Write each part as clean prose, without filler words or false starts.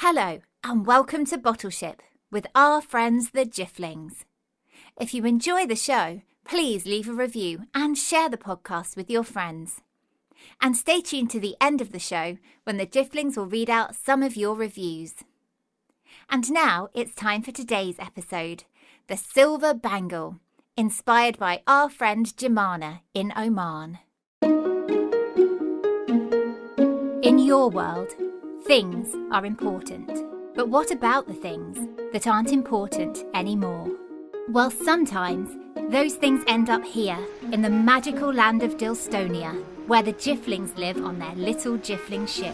Hello and welcome to Bottleship with our friends the Jifflings. If you enjoy the show, please leave a review and share the podcast with your friends. And stay tuned to the end of the show when the Jifflings will read out some of your reviews. And now it's time for today's episode, The Silver Bangle, inspired by our friend Jemana in Oman. In your world, things are important. But what about the things that aren't important anymore? Well, sometimes those things end up here in the magical land of Dilstonia, where the Jifflings live on their little Jiffling ship.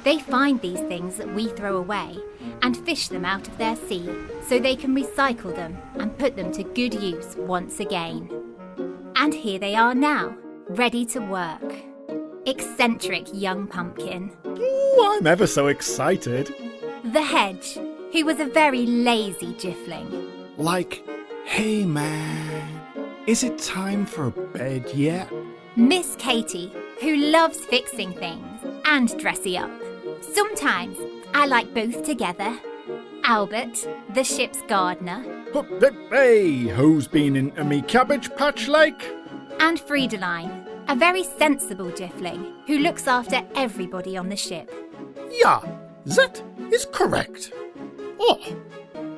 They find these things that we throw away and fish them out of their sea so they can recycle them and put them to good use once again. And here they are now, ready to work. Eccentric young pumpkin. Ooh, I'm ever so excited. The Hedge, who was a very lazy Jiffling. Like, hey man, is it time for bed yet? Miss Katie, who loves fixing things and dressing up. Sometimes I like both together. Albert, the ship's gardener. Hey, who's been into me cabbage patch like? And Friedeline, a very sensible Jiffling who looks after everybody on the ship. Yeah, that is correct. Oh.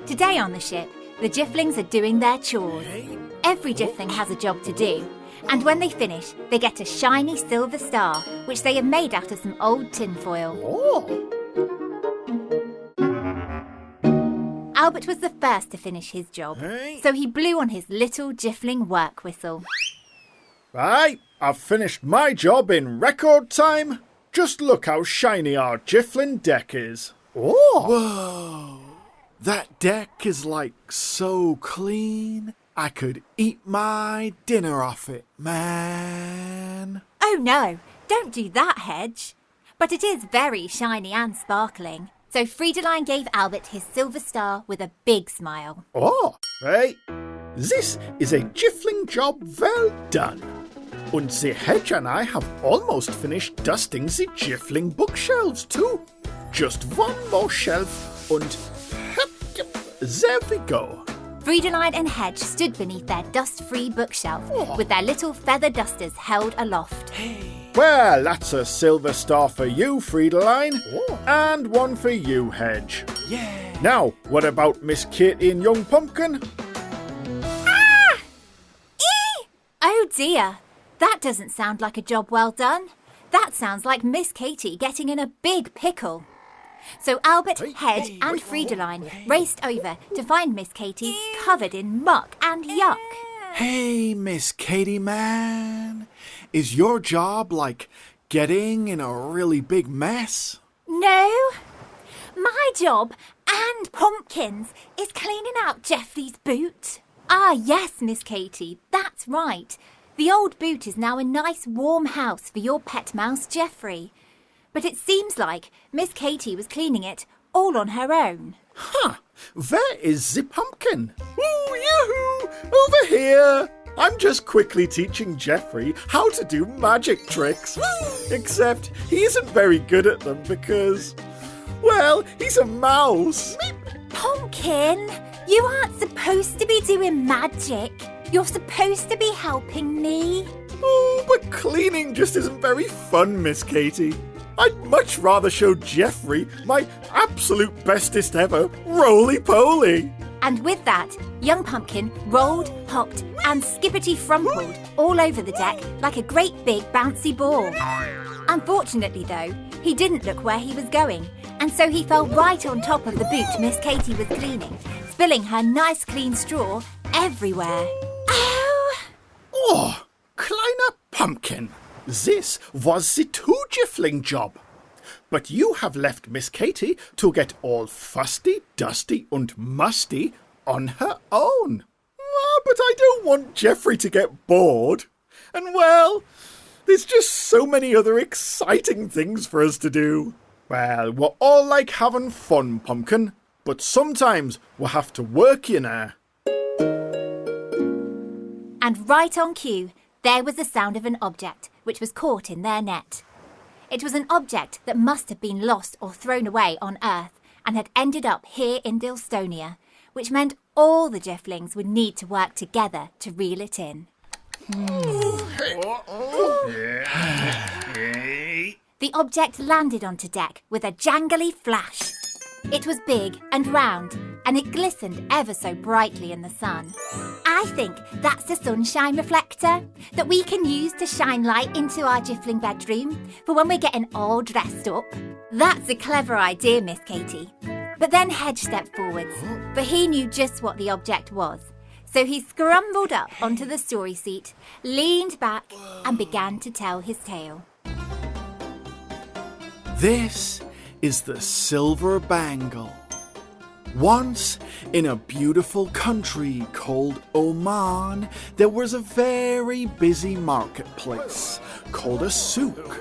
Today on the ship, the Jifflings are doing their chores. Every Jiffling has a job to do, and when they finish, they get a shiny silver star, which they have made out of some old tinfoil. Oh. Albert was the first to finish his job, so he blew on his little Jiffling work whistle. Right, I've finished my job in record time. Just look how shiny our Jifflin deck is. Oh! Whoa! That deck is like so clean. I could eat my dinner off it, man. Oh no, don't do that, Hedge. But it is very shiny and sparkling. So Friedeline gave Albert his silver star with a big smile. Oh, right. This is a Jiffling job well done. And the Hedge and I have almost finished dusting the Jiffling bookshelves too. Just one more shelf and there we go. Friedeline and Hedge stood beneath their dust-free bookshelf with their little feather dusters held aloft. Well, that's a silver star for you, Friedeline, and one for you, Hedge. Yeah. Now, what about Miss Katie and Young Pumpkin? Ah! Eee! Oh dear, that doesn't sound like a job well done. That sounds like Miss Katie getting in a big pickle. So Albert, Hedge and Friedeline raced over to find Miss Katie covered in muck and yuck. Hey, Miss Katie, man. Is your job like getting in a really big mess? No. My job, and Pumpkin's, is cleaning out Geoffrey's boot. Ah, yes, Miss Katie, that's right. The old boot is now a nice warm house for your pet mouse, Geoffrey. But it seems like Miss Katie was cleaning it all on her own. Huh, where is the pumpkin? Ooh, yoo-hoo, over here. I'm just quickly teaching Geoffrey how to do magic tricks. Except he isn't very good at them because, well, he's a mouse. Pumpkin, you aren't supposed to be doing magic. You're supposed to be helping me. Oh, but cleaning just isn't very fun, Miss Katie. I'd much rather show Geoffrey my absolute bestest ever roly-poly. And with that, young Pumpkin rolled, hopped and skippity-frumpled all over the deck like a great big bouncy ball. Unfortunately though, he didn't look where he was going, and so he fell right on top of the boot Miss Katie was cleaning, spilling her nice clean straw everywhere. Oh! Oh, kleiner Pumpkin. This was the two Jiffling job. But you have left Miss Katie to get all fusty, dusty and musty on her own. But I don't want Geoffrey to get bored. And well, there's just so many other exciting things for us to do. Well, we're all like having fun, Pumpkin, but sometimes we'll have to work, you know. And right on cue, there was the sound of an object which was caught in their net. It was an object that must have been lost or thrown away on Earth and had ended up here in Dilstonia, which meant all the Jifflings would need to work together to reel it in. The object landed onto deck with a jangly flash. It was big and round, and it glistened ever so brightly in the sun. I think that's a sunshine reflector that we can use to shine light into our Jiffling bedroom for when we're getting all dressed up. That's a clever idea, Miss Katie. But then Hedge stepped forwards, for he knew just what the object was. So he scrambled up onto the story seat, leaned back, and began to tell his tale. This is the Silver Bangle. Once, in a beautiful country called Oman, there was a very busy marketplace called a souk.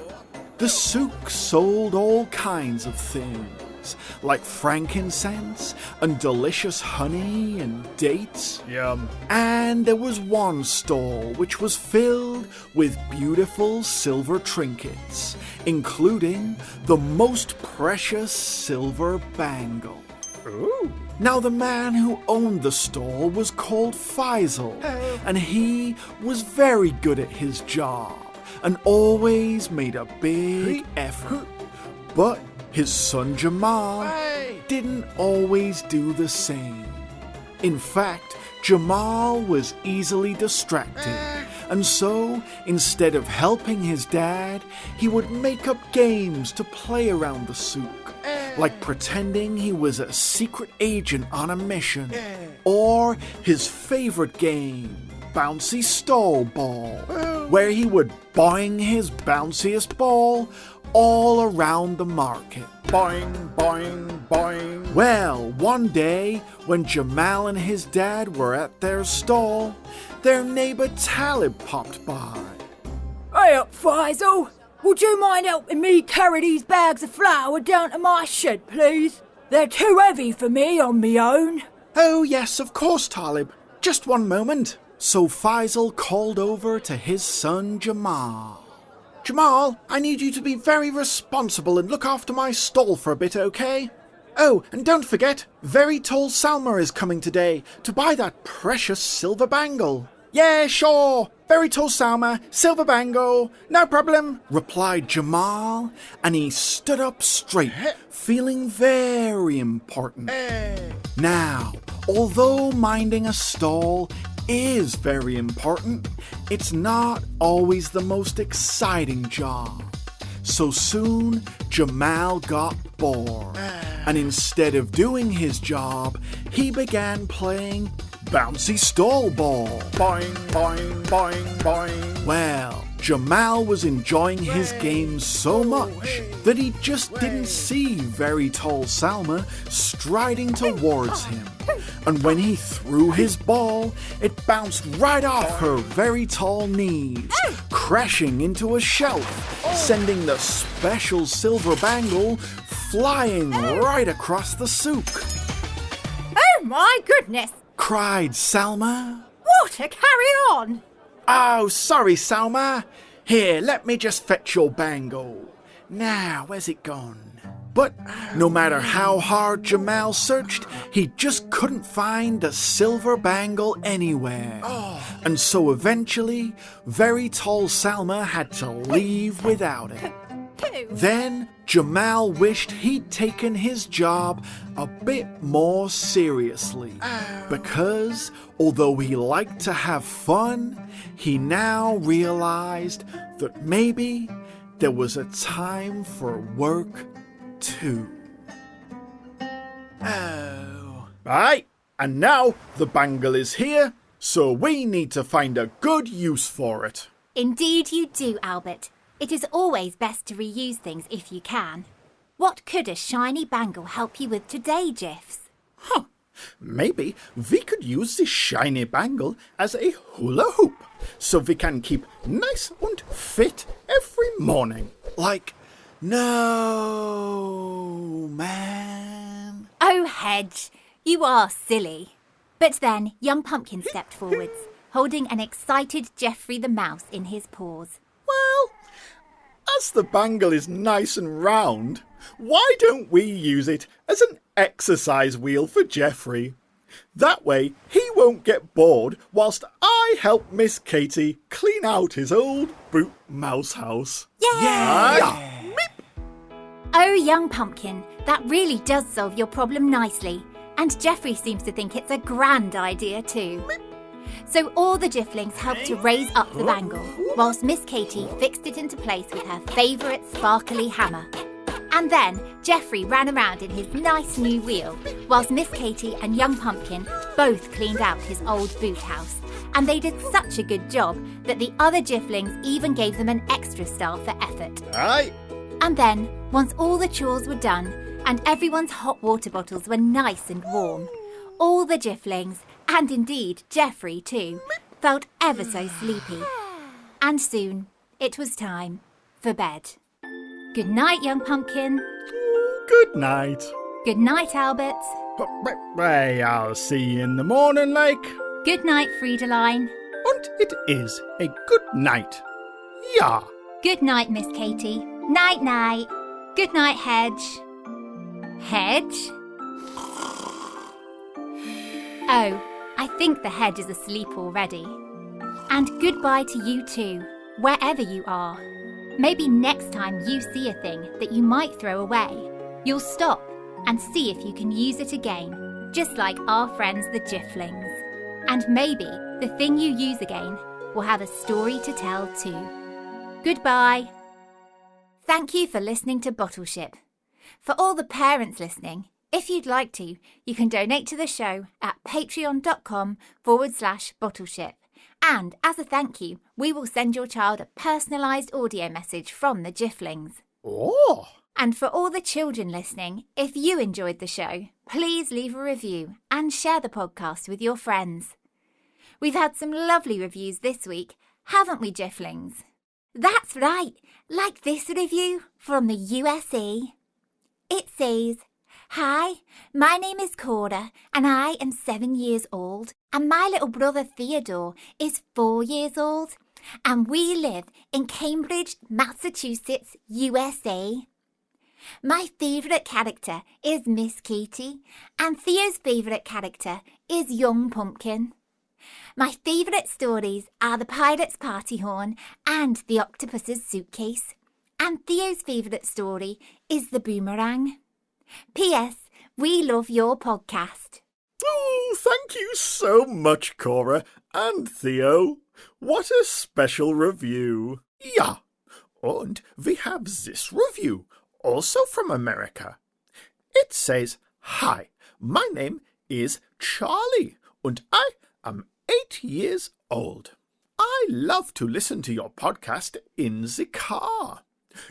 The souk sold all kinds of things, like frankincense and delicious honey and dates. Yum. And there was one stall which was filled with beautiful silver trinkets, including the most precious silver bangle. Ooh. Now the man who owned the stall was called Faisal, and he was very good at his job and always made a big effort. But his son Jamal didn't always do the same. In fact, Jamal was easily distracted, and so instead of helping his dad, he would make up games to play around the souk, like pretending he was a secret agent on a mission, or his favorite game, Bouncy Stall Ball, where he would boing his bounciest ball all around the market. Boing, boing, boing. Well, one day, when Jamal and his dad were at their stall, their neighbor Talib popped by. Hey up, Faisal. Would you mind helping me carry these bags of flour down to my shed, please? They're too heavy for me on me own. Oh, yes, of course, Talib. Just one moment. So Faisal called over to his son Jamal. Jamal, I need you to be very responsible and look after my stall for a bit, okay? Oh, and don't forget, Very Tall Salma is coming today to buy that precious silver bangle. Yeah, sure. Very Tall Salma, silver bangle, no problem, replied Jamal, and he stood up straight, feeling very important. Now, although minding a stall is very important, it's not always the most exciting job. So soon, Jamal got bored, and instead of doing his job, he began playing Bouncy Stall Ball. Boing, boing, boing, boing. Well, Jamal was enjoying his game so much that he just didn't see Very Tall Salma striding towards him. And when he threw his ball, it bounced right off her very tall knees, crashing into a shelf, sending the special silver bangle flying right across the souk. Oh my goodness! Cried Salma. What a carry-on! Oh, sorry, Salma. Here, let me just fetch your bangle. Now, where's it gone? But no matter how hard Jamal searched, he just couldn't find the silver bangle anywhere. And so eventually, Very Tall Salma had to leave without it. Then Jamal wished he'd taken his job a bit more seriously, because although he liked to have fun, he now realized that maybe there was a time for work too. Oh. Aye, and now the bangle is here, so we need to find a good use for it. Indeed you do, Albert. It is always best to reuse things if you can. What could a shiny bangle help you with today, Jiffs? Maybe we could use this shiny bangle as a hula hoop, so we can keep nice and fit every morning. Like, no, man. Oh, Hedge, you are silly. But then young Pumpkin stepped forwards, holding an excited Geoffrey the Mouse in his paws. Well, as the bangle is nice and round, why don't we use it as an exercise wheel for Geoffrey? That way he won't get bored whilst I help Miss Katy clean out his old boot mouse house. Yay! Oh, young pumpkin, that really does solve your problem nicely. And Geoffrey seems to think it's a grand idea too. So all the Jifflings helped to raise up the bangle, whilst Miss Katy fixed it into place with her favourite sparkly hammer. And then Geoffrey ran around in his nice new wheel, whilst Miss Katy and young pumpkin both cleaned out his old boot house. And they did such a good job that the other Jifflings even gave them an extra star for effort. Aye. And then, once all the chores were done and everyone's hot water bottles were nice and warm, all the Jifflings, and indeed Geoffrey too, felt ever so sleepy. And soon it was time for bed. Good night, young pumpkin. Good night. Good night, Albert. Hey, I'll see you in the morning, like. Good night, Friedeline. And it is a good night. Yeah. Good night, Miss Katy. Night, night. Good night, Hedge. Hedge? Oh, I think the Hedge is asleep already. And goodbye to you too, wherever you are. Maybe next time you see a thing that you might throw away, you'll stop and see if you can use it again, just like our friends the Jifflings. And maybe the thing you use again will have a story to tell too. Goodbye. Thank you for listening to Bottleship. For all the parents listening, if you'd like to, you can donate to the show at patreon.com/Bottleship. And as a thank you, we will send your child a personalised audio message from the Jifflings. Oh! And for all the children listening, if you enjoyed the show, please leave a review and share the podcast with your friends. We've had some lovely reviews this week, haven't we, Jifflings? That's right, like this review from the USA. It says, "Hi, my name is Cora and I am 7 years old and my little brother Theodore is 4 years old and we live in Cambridge, Massachusetts, USA. My favourite character is Miss Katy and Theo's favourite character is Young Pumpkin. My favourite stories are The Pirate's Party Horn and The Octopus's Suitcase. And Theo's favourite story is The Boomerang. P.S. We love your podcast." Oh, thank you so much, Cora and Theo. What a special review. Yeah. And we have this review, also from America. It says, "Hi, my name is Charlie, and I am 8 years old. I love to listen to your podcast in the car.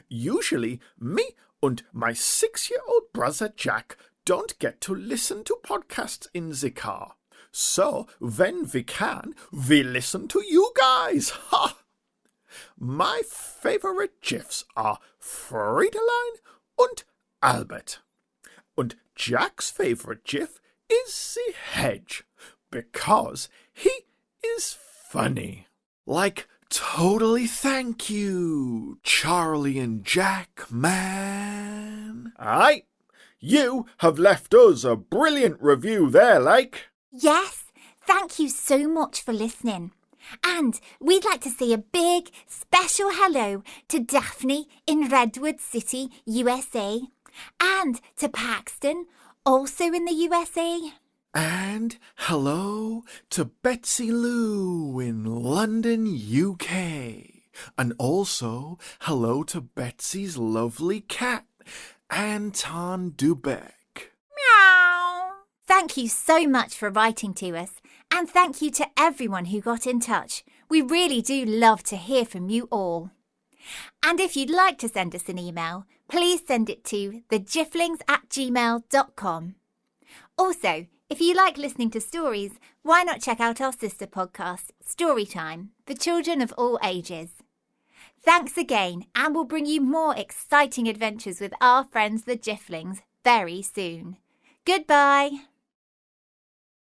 Usually, me and my 6-year-old brother Jack don't get to listen to podcasts in the car. So, when we can, we listen to you guys. Ha! My favorite GIFs are Friedeline and Albert. And Jack's favorite GIF is the Hedge, because he is funny." Like, totally thank you, Charlie and Jack, man. Aye, you have left us a brilliant review there, like. Yes, thank you so much for listening. And we'd like to say a big, special hello to Daphne in Redwood City, USA, and to Paxton, also in the USA. And hello to Betsy Lou in London, UK. And also hello to Betsy's lovely cat, Anton Dubek. Meow. Thank you so much for writing to us. And thank you to everyone who got in touch. We really do love to hear from you all. And if you'd like to send us an email, please send it to thejifflings@gmail.com. Also, if you like listening to stories, why not check out our sister podcast, Storytime, for children of all ages. Thanks again, and we'll bring you more exciting adventures with our friends the Jifflings very soon. Goodbye.